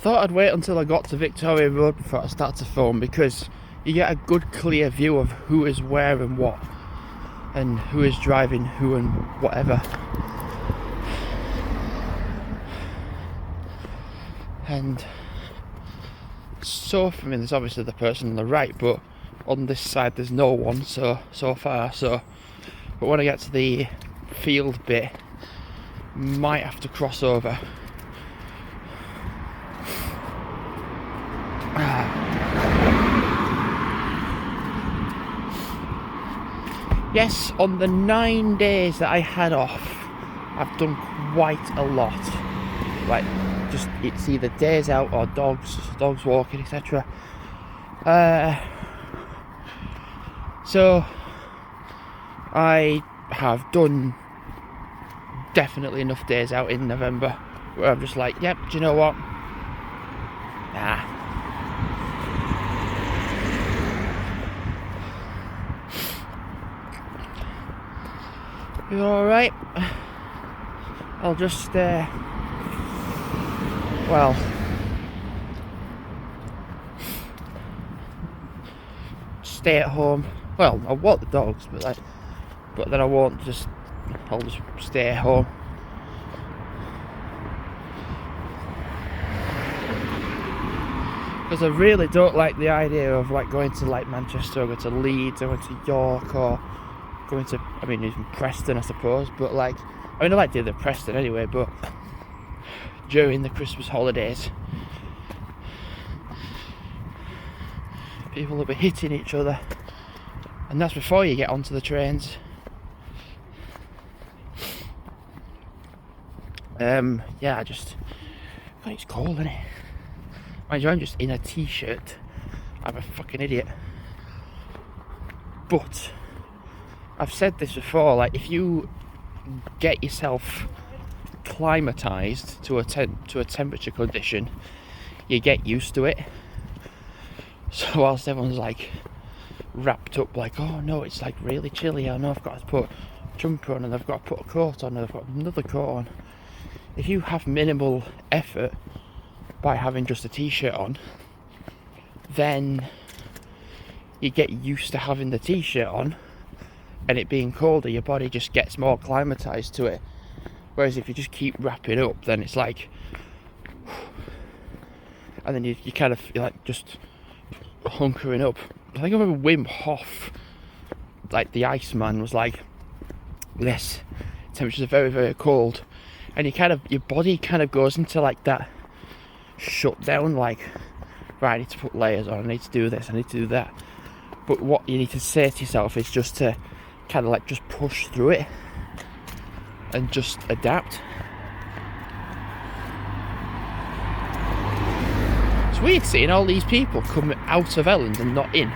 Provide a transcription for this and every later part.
thought I'd wait until I got to Victoria Road before I start to film, because you get a good clear view of who is where and what, and who is driving who and whatever. And so for me, there's obviously the person on the right, but on this side there's no one so far. But when I get to the field bit, might have to cross over. Yes, on the 9 days that I had off, I've done quite a lot. Like, just, it's either days out or dogs walking, etc. So I have done definitely enough days out in November where I'm just like, yep, do you know what? Nah. You alright? I'll just well, stay at home. Well, I'll walk the dogs, but then I won't. I'll just stay at home. Because I really don't like the idea of like going to like Manchester, or going to Leeds, or going to York, or going to, I mean, even Preston, I suppose. But like, I mean, I like to do the Preston anyway, but during the Christmas holidays, people will be hitting each other, and that's before you get onto the trains. Yeah, God, it's cold, isn't it? Mind you, I'm just in a t-shirt. I'm a fucking idiot. But I've said this before, like, if you get yourself climatized to a temperature condition, you get used to it. So whilst everyone's like wrapped up, like, oh no, it's like really chilly, I know I've got to put a jumper on, and I've got to put a coat on, and I've got another coat on. If you have minimal effort by having just a t-shirt on, then you get used to having the t-shirt on, and it being colder, your body just gets more climatized to it. Whereas if you just keep wrapping up, then it's like, and then you kind of feel like just hunkering up. I think I remember Wim Hof, like the Iceman, was like, yes, temperatures are very, very cold, and your body kind of goes into like that shutdown, like, right, I need to put layers on, I need to do this, I need to do that. But what you need to say to yourself is just to kind of like just push through it and just adapt. It's weird seeing all these people coming out of Elland and not in.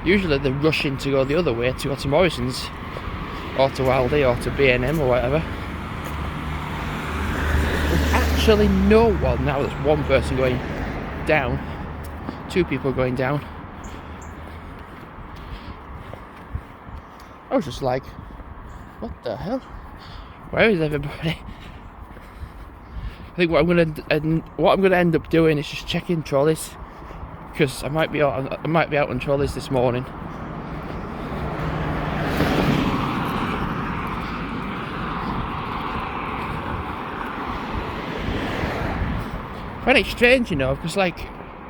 Usually they're rushing to go the other way, to go to Morrison's or to Aldi or to B&M or whatever. There's actually no one now. There's one person going down, two people going down. I was just like, what the hell? Where is everybody? I think what I'm gonna end up doing is just checking trolleys, because I might be out on trolleys this morning. I find it strange, you know, because like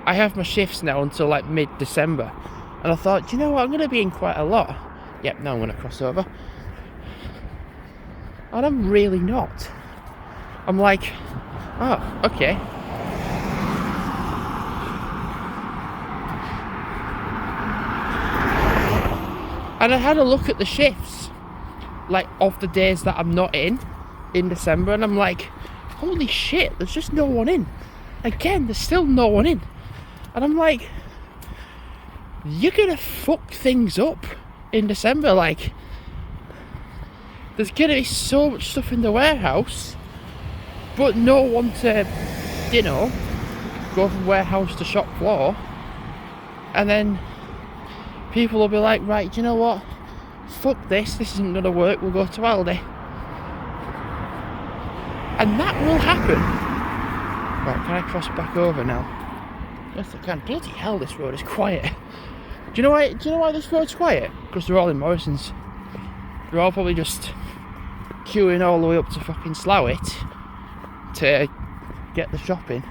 I have my shifts now until like mid-December, and I thought, do you know what, I'm going to be in quite a lot. Yep, now I'm going to cross over, and I'm really not. I'm like, oh, okay. And I had a look at the shifts, like, of the days that I'm not in December, and I'm like, holy shit, there's just no one in. Again, there's still no one in. And I'm like, you're gonna fuck things up in December. Like, there's gonna be so much stuff in the warehouse, but no one to, you know, go from warehouse to shop floor. And then people will be like, right, you know what, fuck this isn't gonna work, we'll go to Aldi. And that will happen. Right, can I cross back over now? Yes, I can. Bloody hell, this road is quiet. Do you know why this road's quiet? Because they're all in Morrison's. They're all probably just queuing all the way up to fucking Slowett to get the shopping.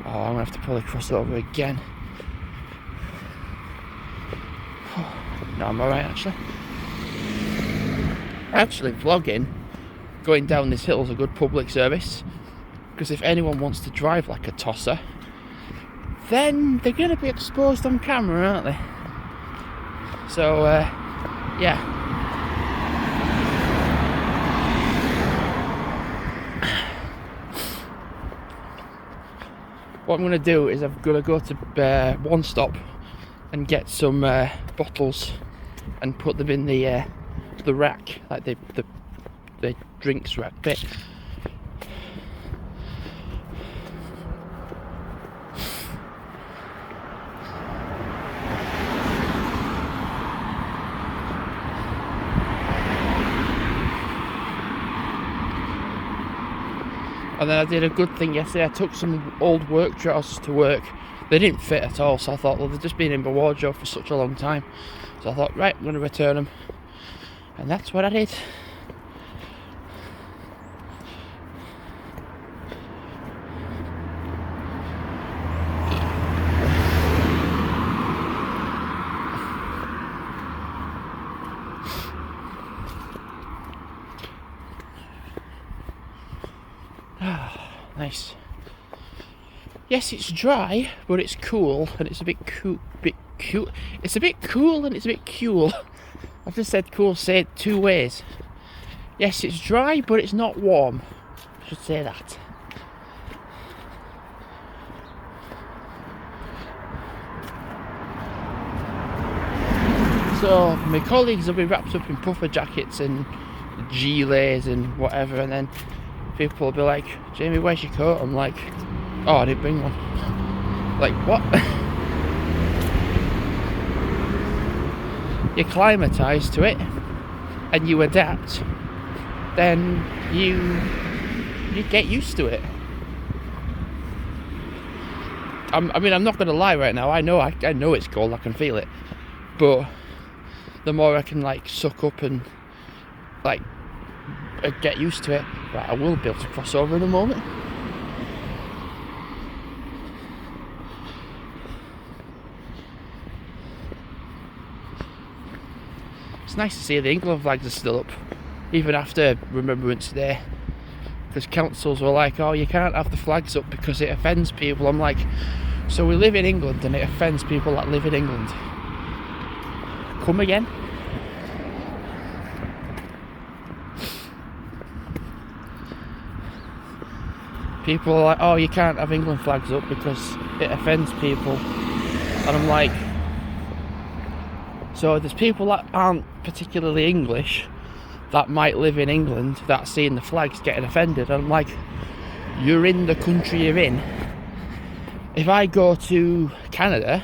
Oh, I'm gonna have to probably cross over again. No, I'm alright actually. Actually, vlogging going down this hill is a good public service, because if anyone wants to drive like a tosser, then they're going to be exposed on camera, aren't they? So, yeah. What I'm going to do is I'm going to go to One Stop and get some bottles and put them in the rack, like the drinks rack bit. And then I did a good thing yesterday. I took some old work trousers to work. They didn't fit at all, so I thought, well, they've just been in my wardrobe for such a long time. So I thought, right, I'm going to return them. And that's what I did. Nice. Yes, it's dry, but it's cool, and it's a bit cool. It's a bit cool, and it's a bit cool. I've just said cool. Say it 2 ways. Yes, it's dry, but it's not warm. I should say that. So my colleagues will be wrapped up in puffer jackets and gilets and whatever, and then people will be like, Jamie, where's your coat? I'm like, oh, I didn't bring one. Like, what? You acclimatise to it and you adapt, then you get used to it. I mean, I'm not going to lie right now. I know it's cold. I can feel it. But the more I can like suck up and like get used to it, right, I will be able to cross over in a moment. It's nice to see the England flags are still up, even after Remembrance Day, because councils were like, oh, you can't have the flags up because it offends people. I'm like, so we live in England and it offends people that live in England. Come again? People are like, oh, you can't have England flags up because it offends people. And I'm like, so there's people that aren't particularly English that might live in England that seeing the flags getting offended. And I'm like, you're in the country you're in. If I go to Canada,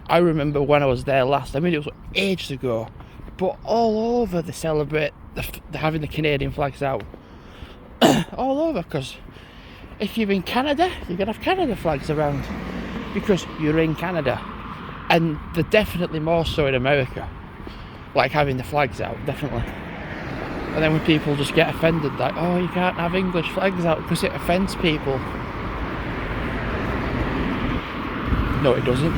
I remember when I was there last, I mean, it was ages ago, but all over they celebrate having the Canadian flags out. All over, because if you're in Canada, you're going to have Canada flags around because you're in Canada. And they're definitely more so in America, like having the flags out, definitely. And then when people just get offended, like, oh, you can't have English flags out because it offends people. No, it doesn't.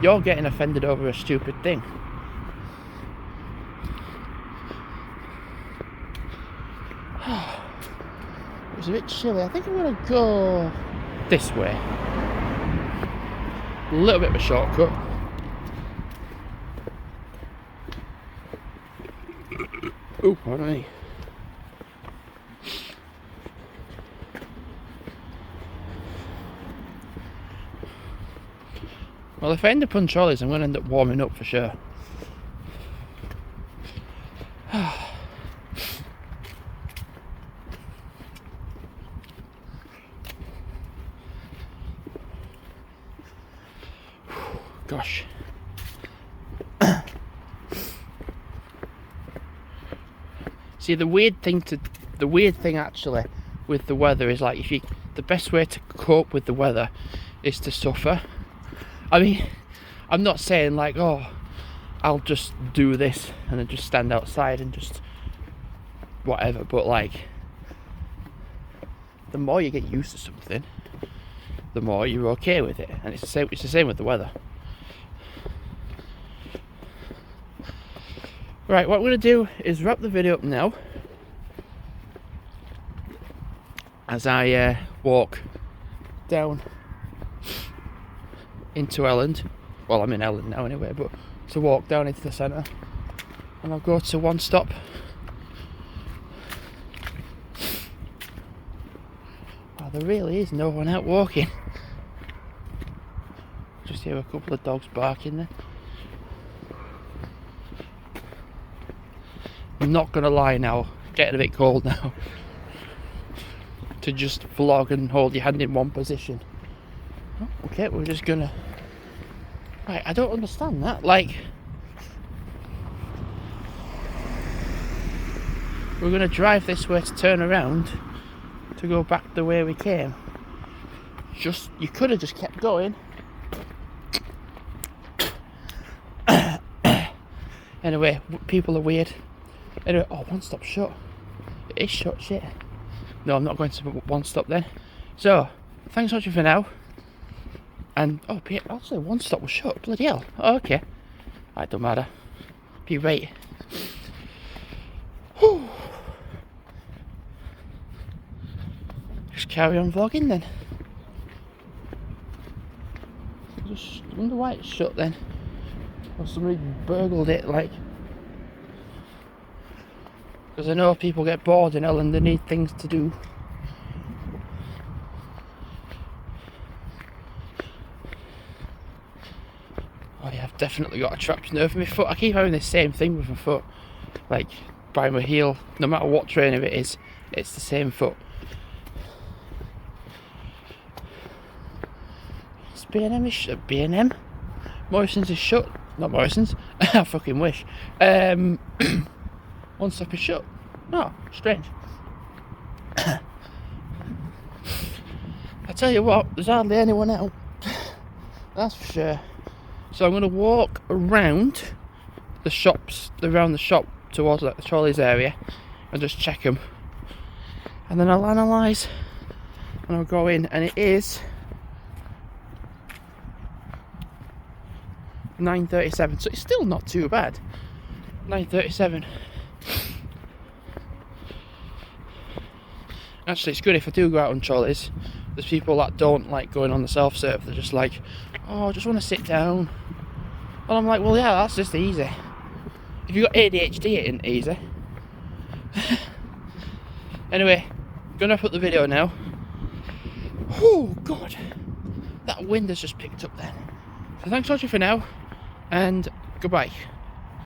You're getting offended over a stupid thing. It was a bit chilly. I think I'm going to go this way. A little bit of a shortcut. Oh, pardon me. Well, if I end up on trolleys, I'm going to end up warming up for sure. Gosh. See, the weird thing actually with the weather is like, the best way to cope with the weather is to suffer. I mean, I'm not saying like, oh, I'll just do this and then just stand outside and just whatever, but like, the more you get used to something, the more you're okay with it. And it's the same with the weather. Right, what I'm going to do is wrap the video up now as I walk down into Elland. Well, I'm in Elland now anyway, but to walk down into the centre, and I'll go to One Stop. Oh, there really is no one out walking. Just hear a couple of dogs barking there. I'm not gonna lie now, getting a bit cold now to just vlog and hold your hand in one position. Oh, okay, we're just gonna... Right, I don't understand that. Like, we're gonna drive this way to turn around to go back the way we came. You could have just kept going. Anyway, people are weird. Anyway, oh, One Stop shut. It is shut, shit. No, I'm not going to One Stop then. So, thanks for watching for now. And, oh, actually, One Stop was shut. Bloody hell. Oh, okay. It don't matter. Be right. Whew. Just carry on vlogging then. Just wonder why it's shut then. Or somebody burgled it, like. Because I know people get bored in Elland, they need things to do. Oh yeah, I've definitely got a trapped nerve in my foot. I keep having the same thing with my foot. Like, by my heel, no matter what trainer it is, it's the same foot. It's B&M? Morrison's is shut. Not Morrison's. I fucking wish. One Stop is shut. Oh, strange. I tell you what, there's hardly anyone out. That's for sure. So I'm going to walk around the shops, around the shop towards like the trolleys area, and just check them. And then I'll analyse, and I'll go in, and it is 9:37, so it's still not too bad. 9:37. Actually, it's good if I do go out on trolleys. There's people that don't like going on the self-serve. They're just like, oh, I just want to sit down. And I'm like, well, yeah, that's just easy. If you've got ADHD, it isn't easy. Anyway, gonna put the video now. Oh, God. That wind has just picked up then. So thanks for watching for now, and goodbye.